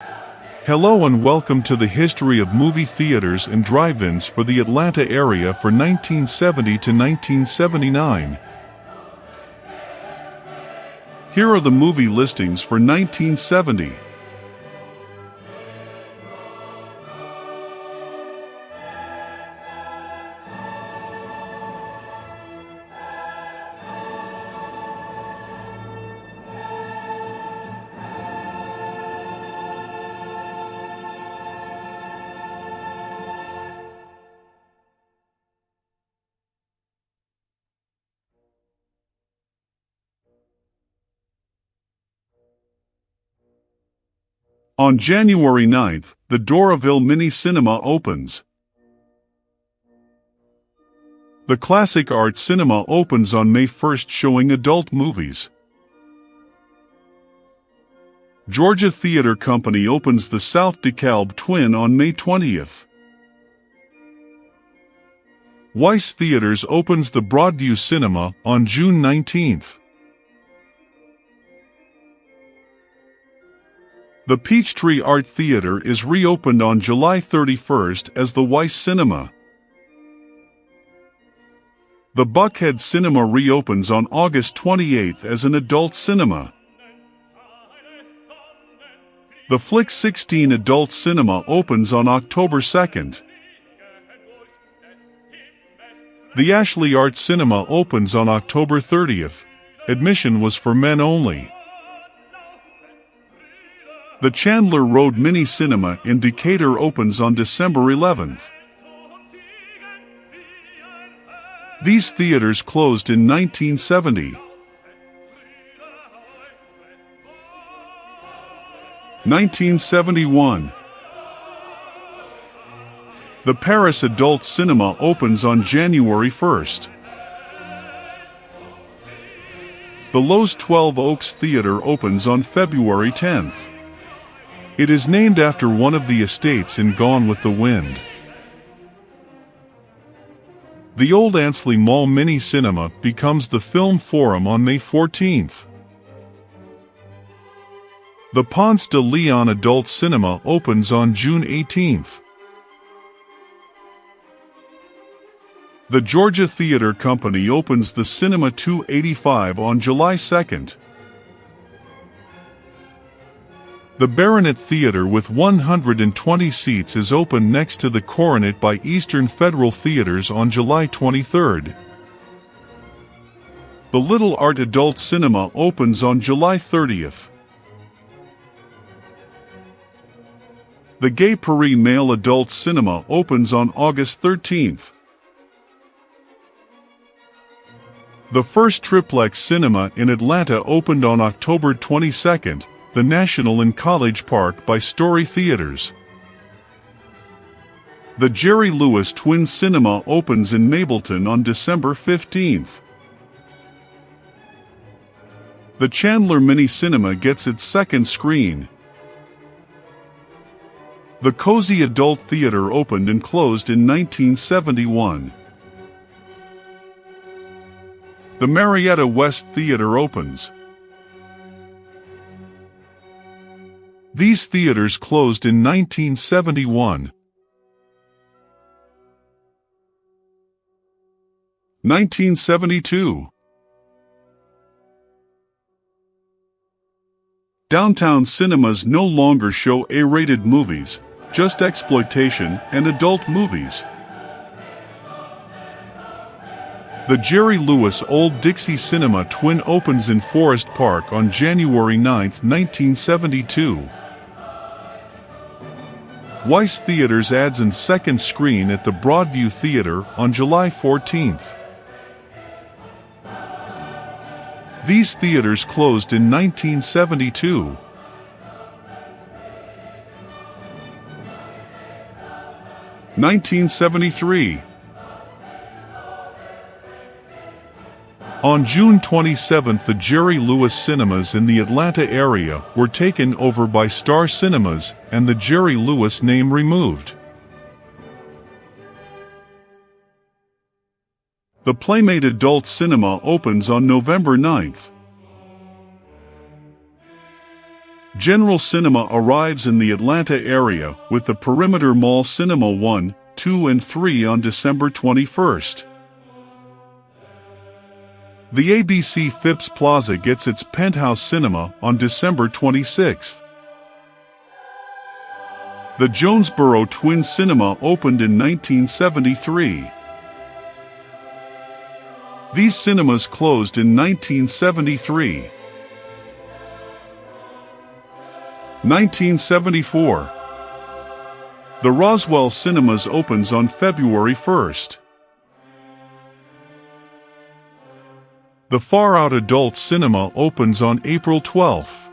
Hello and welcome to the history of movie theaters and drive-ins for the Atlanta area for 1970 to 1979. Here are the movie listings for 1970. On January 9th, the Doraville Mini Cinema opens. The Classic Art Cinema opens on May 1st, showing adult movies. Georgia Theatre Company opens the South DeKalb Twin on May 20th. Weiss Theaters opens the Broadview Cinema on June 19th. The Peachtree Art Theater is reopened on July 31st as the Weiss Cinema. The Buckhead Cinema reopens on August 28th as an adult cinema. The Flick 16 Adult Cinema opens on October 2nd. The Ashley Art Cinema opens on October 30th. Admission was for men only. The Chandler Road Mini Cinema in Decatur opens on December 11th. These theaters closed in 1970. 1971. The Paris Adult Cinema opens on January 1st. The Lowe's 12 Oaks Theater opens on February 10th. It is named after one of the estates in Gone with the Wind. The Old Ansley Mall Mini Cinema becomes the Film Forum on May 14th. The Ponce de Leon Adult Cinema opens on June 18th. The Georgia Theatre Company opens the Cinema 285 on July 2nd. The Baronet Theater with 120 seats is open next to the Coronet by Eastern Federal Theaters on July 23rd. The Little Art Adult Cinema opens on July 30th. The Gay Paris Male Adult Cinema opens on August 13th. The first triplex cinema in Atlanta opened on October 22nd. The National in College Park by Story Theaters. The Jerry Lewis Twin Cinema opens in Mableton on December 15th. The Chandler Mini Cinema gets its second screen. The Cozy Adult Theater opened and closed in 1971. The Marietta West Theater opens. These theaters closed in 1971. 1972. Downtown cinemas no longer show A-rated movies, just exploitation and adult movies. The Jerry Lewis Old Dixie Cinema Twin opens in Forest Park on January 9, 1972. Weiss Theaters adds a second screen at the Broadview Theater on July 14th. These theaters closed in 1972. 1973. On June 27, the Jerry Lewis Cinemas in the Atlanta area were taken over by Star Cinemas and the Jerry Lewis name removed. The Playmate Adult Cinema opens on November 9th. General Cinema arrives in the Atlanta area with the Perimeter Mall Cinema 1, 2 and 3 on December 21st. The ABC Phipps Plaza gets its Penthouse Cinema on December 26th. The Jonesboro Twin Cinema opened in 1973. These cinemas closed in 1973. 1974. The Roswell Cinemas opens on February 1st. The Far Out Adult Cinema opens on April 12th.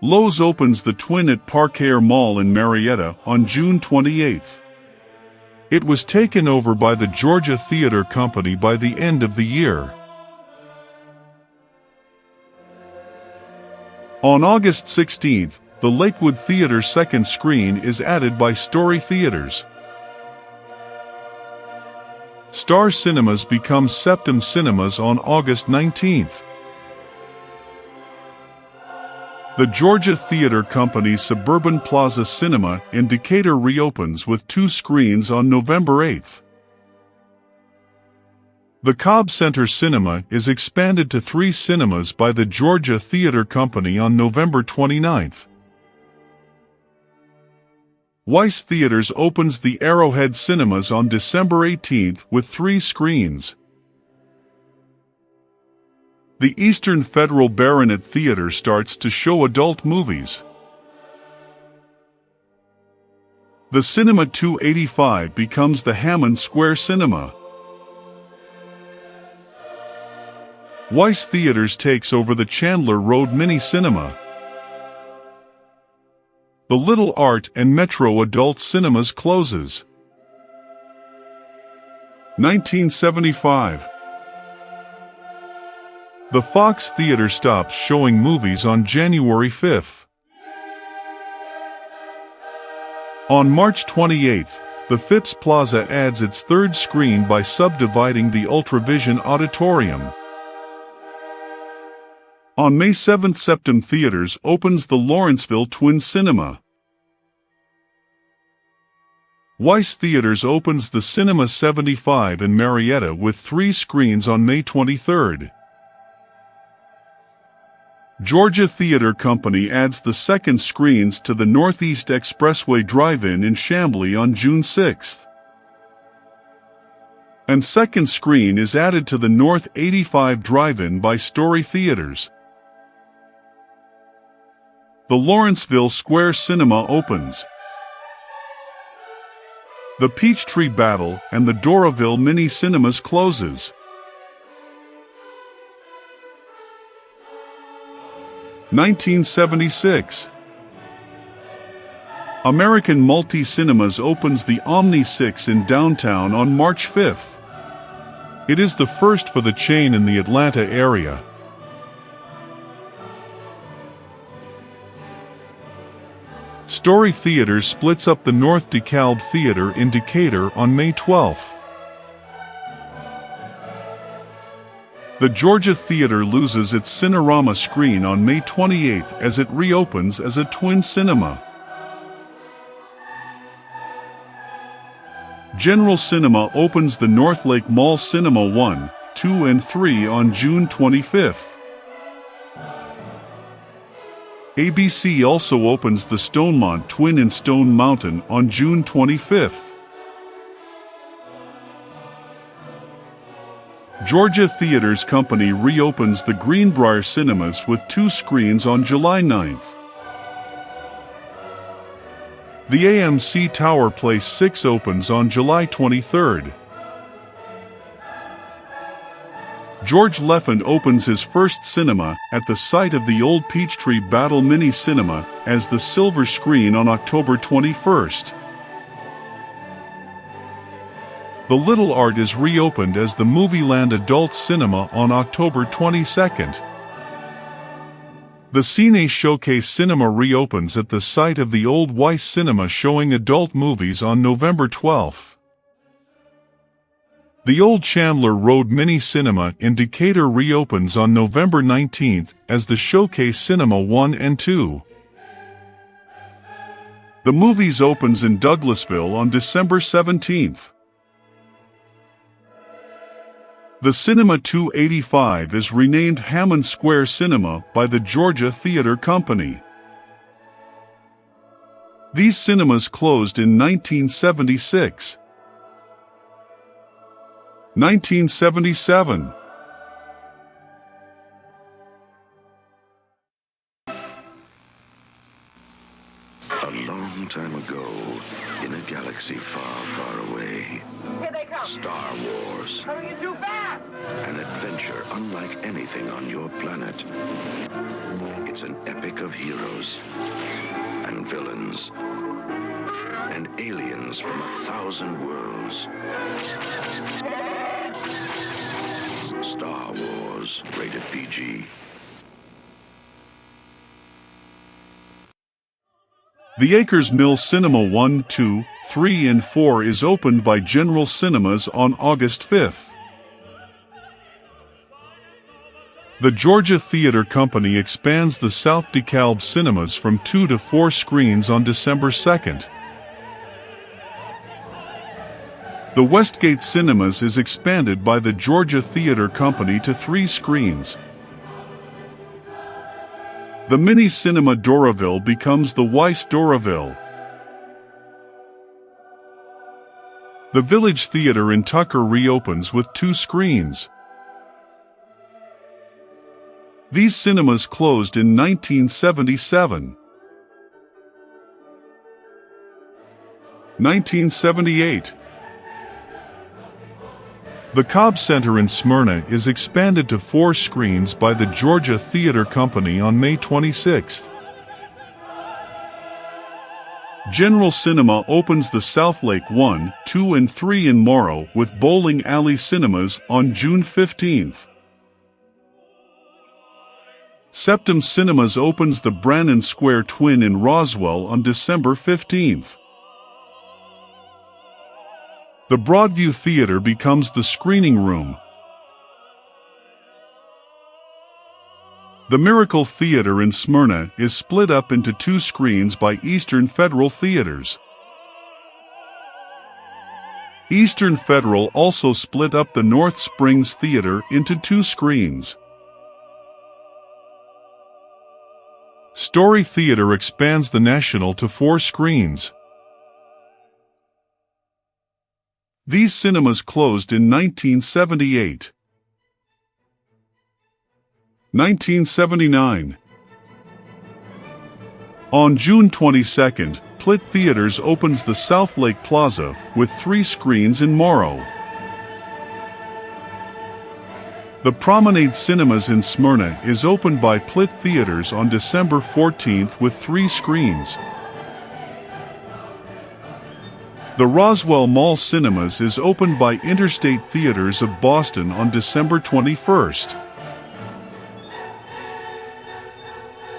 Lowe's opens the Twin at Park Air Mall in Marietta on June 28th. It was taken over by the Georgia Theatre Company by the end of the year. On August 16th, the Lakewood Theater second screen is added by Story Theaters. Star Cinemas becomes Septum Cinemas on August 19th. The Georgia Theatre Company's Suburban Plaza Cinema in Decatur reopens with 2 screens on November 8th. The Cobb Center Cinema is expanded to 3 cinemas by the Georgia Theatre Company on November 29th. Weiss Theaters opens the Arrowhead Cinemas on December 18th with 3 screens. The Eastern Federal Baronet Theater starts to show adult movies. The Cinema 285 becomes the Hammond Square Cinema. Weiss Theaters takes over the Chandler Road Mini Cinema. The Little Art and Metro Adult Cinemas closes. 1975. The Fox Theater stops showing movies on January 5th. On March 28th, the Phipps Plaza adds its 3rd screen by subdividing the Ultravision Auditorium. On May 7th, Septum Theaters opens the Lawrenceville Twin Cinema. Weiss Theaters opens the Cinema 75 in Marietta with 3 screens on May 23rd. Georgia Theatre Company adds the 2nd screens to the Northeast Expressway Drive-In in Chamblee on June 6th. And 2nd screen is added to the North 85 Drive-In by Story Theaters. The Lawrenceville Square Cinema opens. The Peachtree Battle and the Doraville Mini Cinemas closes. 1976. American Multi-Cinemas opens the Omni 6 in downtown on March 5th. It is the first for the chain in the Atlanta area. Story Theaters splits up the North DeKalb Theater in Decatur on May 12th. The Georgia Theater loses its Cinerama screen on May 28th as it reopens as a twin cinema. General Cinema opens the Northlake Mall Cinema 1, 2 and 3 on June 25th. ABC also opens the Stonemont Twin in Stone Mountain on June 25th. Georgia Theaters Company reopens the Greenbrier Cinemas with 2 screens on July 9th. The AMC Tower Place 6 opens on July 23rd. George Leffin opens his first cinema at the site of the old Peachtree Battle Mini Cinema as the Silver Screen on October 21st. The Little Art is reopened as the Movieland Adult Cinema on October 22nd. The Cine Showcase Cinema reopens at the site of the old Weiss Cinema showing adult movies on November 12th. The old Chandler Road Mini Cinema in Decatur reopens on November 19th as the Showcase Cinema 1 and 2. The Movies opens in Douglasville on December 17th. The Cinema 285 is renamed Hammond Square Cinema by the Georgia Theatre Company. These cinemas closed in 1976. 1977. A long time ago, in a galaxy far, far away, Here they come! Star Wars, Coming in too fast! an adventure unlike anything on your planet. It's an epic of heroes and villains and aliens from 1,000 worlds. Star Wars, rated PG. The Acres Mill Cinema 1, 2, 3 and 4 is opened by General Cinemas on August 5th. The Georgia Theatre Company expands the South DeKalb cinemas from 2 to 4 screens on December 2nd. The Westgate Cinemas is expanded by the Georgia Theatre Company to 3 screens. The Mini Cinema Doraville becomes the Weiss Doraville. The Village Theatre in Tucker reopens with 2 screens. These cinemas closed in 1977. 1978. The Cobb Center in Smyrna is expanded to 4 screens by the Georgia Theatre Company on May 26. General Cinema opens the Southlake 1, 2 and 3 in Morrow with Bowling Alley Cinemas on June 15. Septum Cinemas opens the Brannan Square Twin in Roswell on December 15. The Broadview Theatre becomes the Screening Room. The Miracle Theatre in Smyrna is split up into 2 screens by Eastern Federal Theaters. Eastern Federal also split up the North Springs Theatre into 2 screens. Story Theatre expands the National to 4 screens. These cinemas closed in 1978. 1979. On June 22, Plitt Theaters opens the Southlake Plaza with 3 screens in Morrow. The Promenade Cinemas in Smyrna is opened by Plitt Theaters on December 14 with 3 screens. The Roswell Mall Cinemas is opened by Interstate Theaters of Boston on December 21.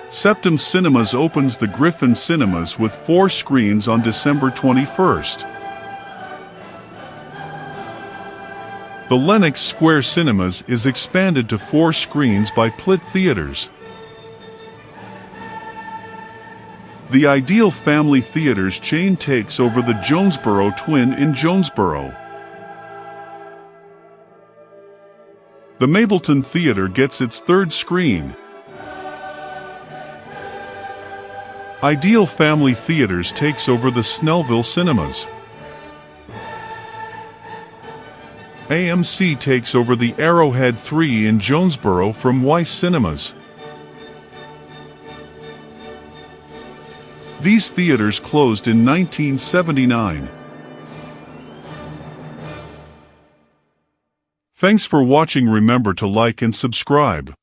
Septum Cinemas opens the Griffin Cinemas with 4 screens on December 21. The Lenox Square Cinemas is expanded to 4 screens by Plitt Theaters. The Ideal Family Theaters chain takes over the Jonesboro Twin in Jonesboro. The Mableton Theater gets its 3rd screen. Ideal Family Theaters takes over the Snellville Cinemas. AMC takes over the Arrowhead 3 in Jonesboro from Weiss Cinemas. These theaters closed in 1979. Thanks for watching. Remember to like and subscribe.